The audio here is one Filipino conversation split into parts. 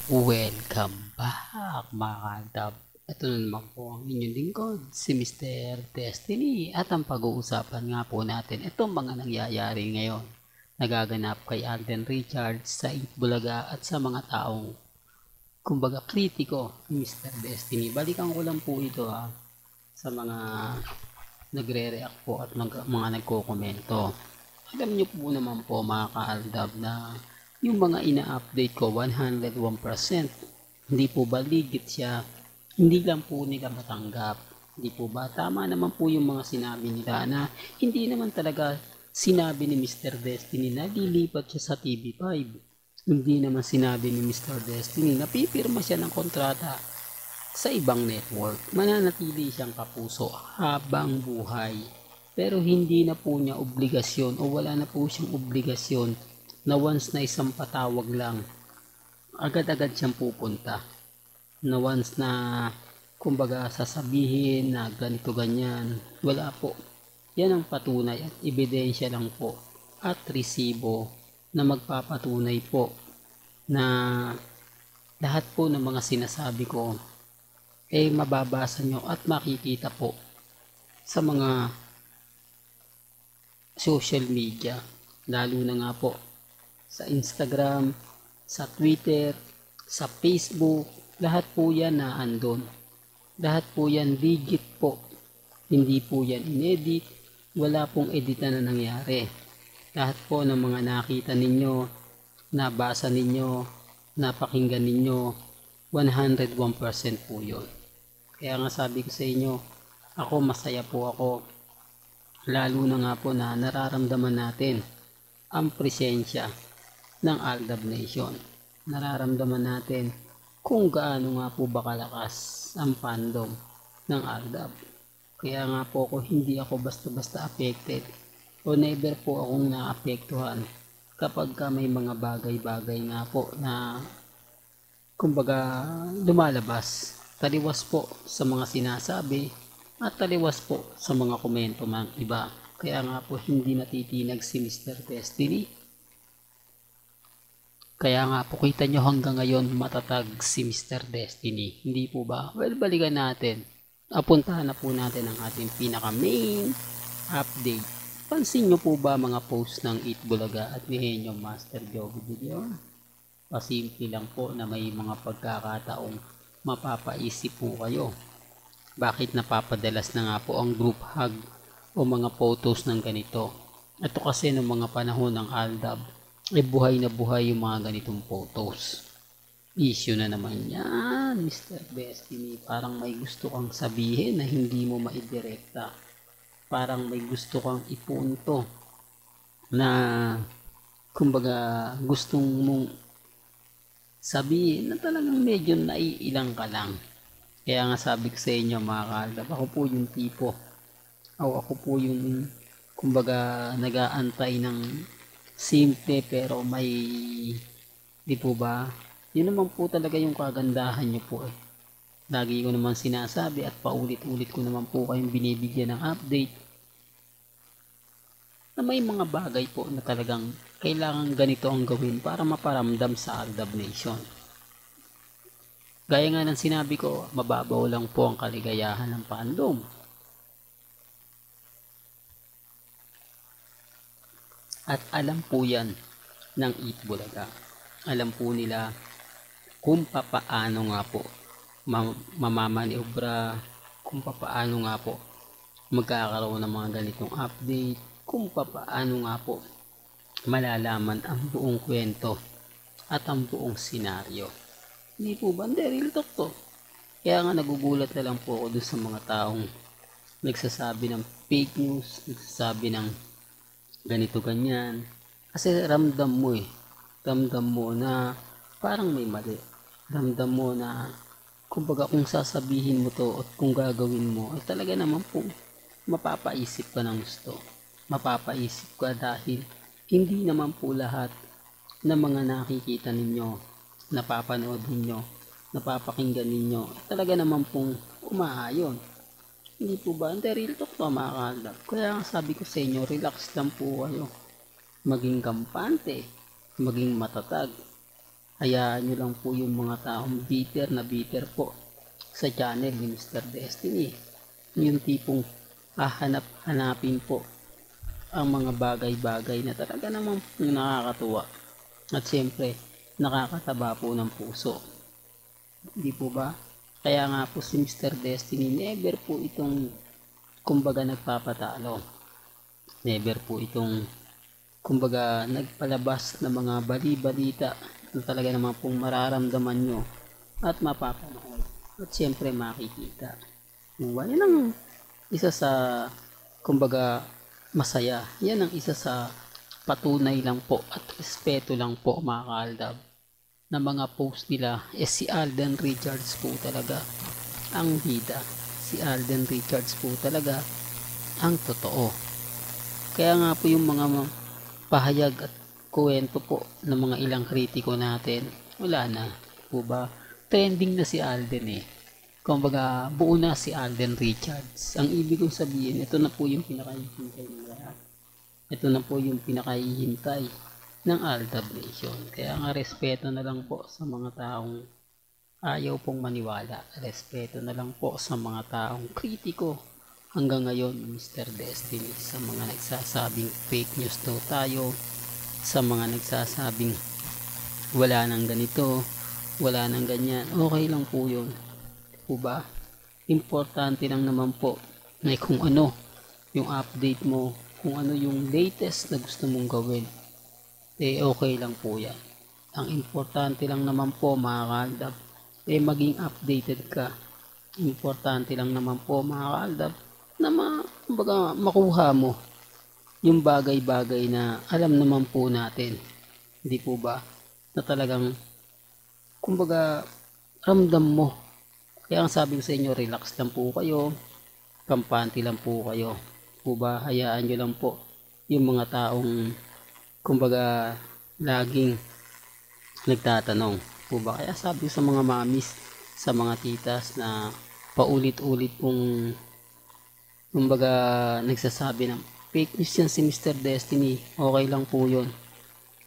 Welcome back mga kaltab. Ito na naman po ang inyong lingkod, si Mr. Destiny. At ang pag-uusapan nga po natin, itong mga nangyayari ngayon. Nagaganap kay Alden Richards sa Itbulaga at sa mga taong, kumbaga, kritiko ni Mr. Destiny. Balikan ko lang po ito sa mga nagre-react po at mga nagko-komento. Alam nyo po naman po mga kaaldab na yung mga ina-update ko 101%, hindi po ba legit siya? Hindi lang po nila matanggap. Hindi po ba tama naman po yung mga sinabi nila na hindi naman talaga sinabi ni Mr. Destiny na lilipat siya sa TV5. Hindi naman sinabi ni Mr. Destiny na pipirma siya ng kontrata sa ibang network. Mananatili siyang kapuso habang buhay. Pero hindi na po niya obligasyon o wala na po siyang obligasyon na once na isang patawag lang, agad-agad siyang pupunta. Na once na, kumbaga, sasabihin na ganito ganyan, wala po. Yan ang patunay at ebidensya lang po at resibo na magpapatunay po na lahat po ng mga sinasabi ko mababasa nyo at makikita po sa mga social media, lalo na nga po sa Instagram, sa Twitter, sa Facebook, lahat po yan na andon. Lahat po yan legit po. Hindi po yan inedit, wala pong edit na nangyari. Lahat po ng mga nakita ninyo, nabasa ninyo, napakinggan ninyo, 101% po yun. Kaya nga sabi ko sa inyo, ako masaya po ako. Lalo na nga po na nararamdaman natin ang presensya ng Aldab Nation. Nararamdaman natin kung gaano nga po ba kalakas ang fandom ng Aldab. Kaya nga po hindi ako basta-basta affected o never po akong naapektuhan kapag may mga bagay-bagay nga po na, kumbaga, lumalabas. Taliwas po sa mga sinasabi at taliwas po sa mga komento ng iba. Kaya nga po hindi natitinag si Mr. Destiny. Kaya nga po kita nyo hanggang ngayon matatag si Mr. Destiny. Hindi po ba? Well, balikan natin. Apuntahan na po natin ang ating pinaka main update. Pansin nyo po ba mga post ng Itbulaga at ni Henyo Master Joby Video? Pasimple lang po na may mga pagkakataong mapapaisip po kayo. Bakit napapadalas na nga po ang group hug o mga photos ng ganito? Ito kasi ng mga panahon ng Aldab, buhay na buhay yung mga ganitong photos. Issue na naman yan, Mr. Destiny. Parang may gusto kang sabihin na hindi mo maidirekta. Parang may gusto kang ipunto na, kumbaga, gustong mong sabihin na talagang medyo naiilang ka lang. Kaya nga sabi ko sa inyo mga kaaldab, ako po yung tipo o ako po yung, kumbaga, nag-aantay ng simple pero may, di po ba? Yun naman po talaga yung kagandahan nyo po . Lagi ko naman sinasabi at paulit-ulit ko naman po kayong binibigyan ng update na may mga bagay po na talagang kailangan ganito ang gawin para maparamdam sa Aldab Nation. Gaya nga ng sinabi ko, mababaw lang po ang kaligayahan ng fandom. At alam po yan ng Itbulaga. Alam po nila kung papaano nga po mamamaniobra, kung papaano nga po magkakaroon ng mga ganitong update, kung papaano nga po malalaman ang buong kwento at ang buong senaryo. Hindi po ba? Hindi, real talk to. Kaya nga nagugulat na lang po ako dun sa mga taong nagsasabi ng fake news, nagsasabi ng ganito ganyan. Kasi ramdam mo ramdam mo na parang may mali. Ramdam mo na, kumbaga, kung sasabihin mo to at kung gagawin mo, ay talaga naman po mapapaisip ka ng gusto. Mapapaisip ka dahil hindi naman po lahat na mga nakikita ninyo, napapanood ninyo, napapakinggan ninyo, talaga naman pong umaayon. Hindi po ba? Hindi, real talk to mga kaaldab. Kaya sabi ko sa inyo, relax lang po kayo. Maging kampante, maging matatag. Hayaan nyo lang po yung mga taong bitter na bitter po sa channel ni Mr. Destiny. Yung tipong hahanap-hanapin po ang mga bagay-bagay na talaga namang nakakatuwa. At siyempre, nakakataba po ng puso. Di po ba? Kaya nga po si Mr. Destiny never po itong kumbaga nagpapatalo. Never po itong kumbaga nagpalabas ng mga bali-balita na talaga naman pong mararamdaman nyo at mapapanood at siyempre makikita. Yan ang isa sa kumbaga masaya. Yan ang isa sa patunay lang po at respeto lang po mga kaaldab na mga post nila si Alden Richards po talaga ang bida. Si Alden Richards po talaga ang totoo. Kaya nga po yung mga pahayag at kuwento po ng mga ilang kritiko natin, wala na po ba? Trending na si Alden eh. Kumbaga, buo na si Alden Richards. Ang ibig kong sabihin, ito na po yung pinakahihintay ng lahat. Ito na po yung pinakahihintay ng Aldab Nation. Kaya nga, respeto na lang po sa mga taong ayaw pong maniwala. Respeto na lang po sa mga taong kritiko. Hanggang ngayon, Mr. Destiny, sa mga nagsasabing fake news daw tayo, sa mga nagsasabing wala nang ganito, wala nang ganyan, okay lang po yun. Po ba? Importante lang naman po na kung ano yung update mo, kung ano yung latest na gusto mong gawin, okay lang po yan. Ang importante lang naman po mga kaaldab, maging updated ka. Importante lang naman po mga kaaldab na kumbaga, makuha mo yung bagay-bagay na alam naman po natin. Hindi po ba? Na talagang kumbaga ramdam mo. Kaya ang sabi ko sa inyo, relax lang po kayo, kampante lang po kayo. Po ba? Hayaan nyo lang po yung mga taong kumbaga laging nagtatanong. Po ba? Kaya sabi ko sa mga mamis, sa mga titas na paulit-ulit pong kumbaga nagsasabi ng fake news yan si Mr. Destiny, okay lang po yun.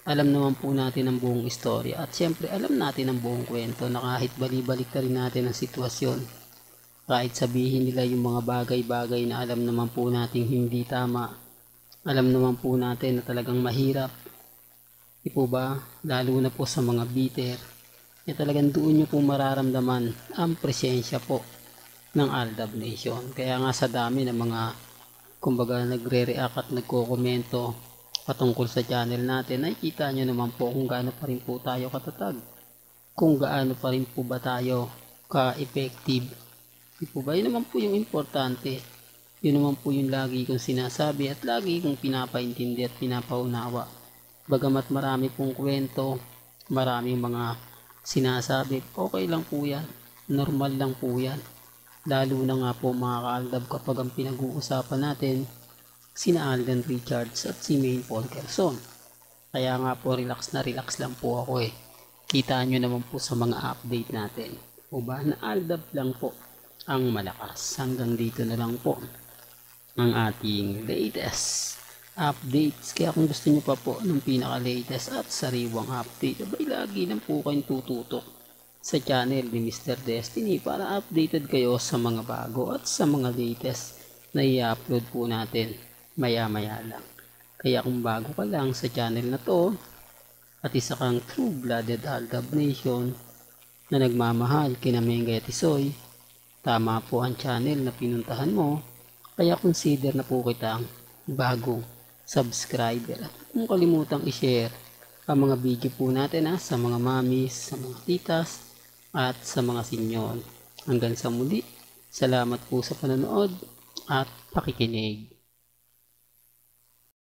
Alam naman po natin ang buong istorya at syempre alam natin ang buong kwento na kahit balik ka rin natin ang sitwasyon, kahit sabihin nila yung mga bagay-bagay na alam naman po natin hindi tama, alam naman po natin na talagang mahirap, di po ba? Lalo na po sa mga bitter, talagang doon nyo po mararamdaman ang presensya po ng Aldab Nation. Kaya nga sa dami ng mga kumbaga nagre-react at nagko-komento patungkol sa channel natin, nakikita nyo naman po kung gaano pa rin po tayo katatag, kung gaano pa rin po ba tayo ka-effective. Di po ba? Yun naman po yung importante. Yun naman po yung lagi kong sinasabi at lagi kong pinapaintindi at pinapaunawa. Bagamat marami pong kwento, maraming mga sinasabi, okay lang po yan. Normal lang po yan. Lalo na nga po mga kaaldab kapag ang pinag-uusapan natin sina Alden Richards at si Maine Polkerson. Kaya nga po relax lang po ako eh. Kita nyo naman po sa mga update natin. O ba na Aldab lang po ang malakas. Hanggang dito na lang po ang ating latest updates. Kaya kung gusto nyo pa po ng pinaka-latest at sariwang update, abay lagi lang po kayong tututok sa channel ni Mr. Destiny para updated kayo sa mga bago at sa mga latest na i-upload po natin maya-maya lang. Kaya kung bago ka lang sa channel na to at isa kang true-blooded Aldab Nation na nagmamahal kina Mengay at Isoy, tama po ang channel na pinuntahan mo. Kaya consider na po kitang bagong subscriber at kung kalimutang i-share ang mga video po natin sa mga mamis, sa mga titas at sa mga sinyon. Hanggang sa muli, salamat po sa panonood at pakikinig.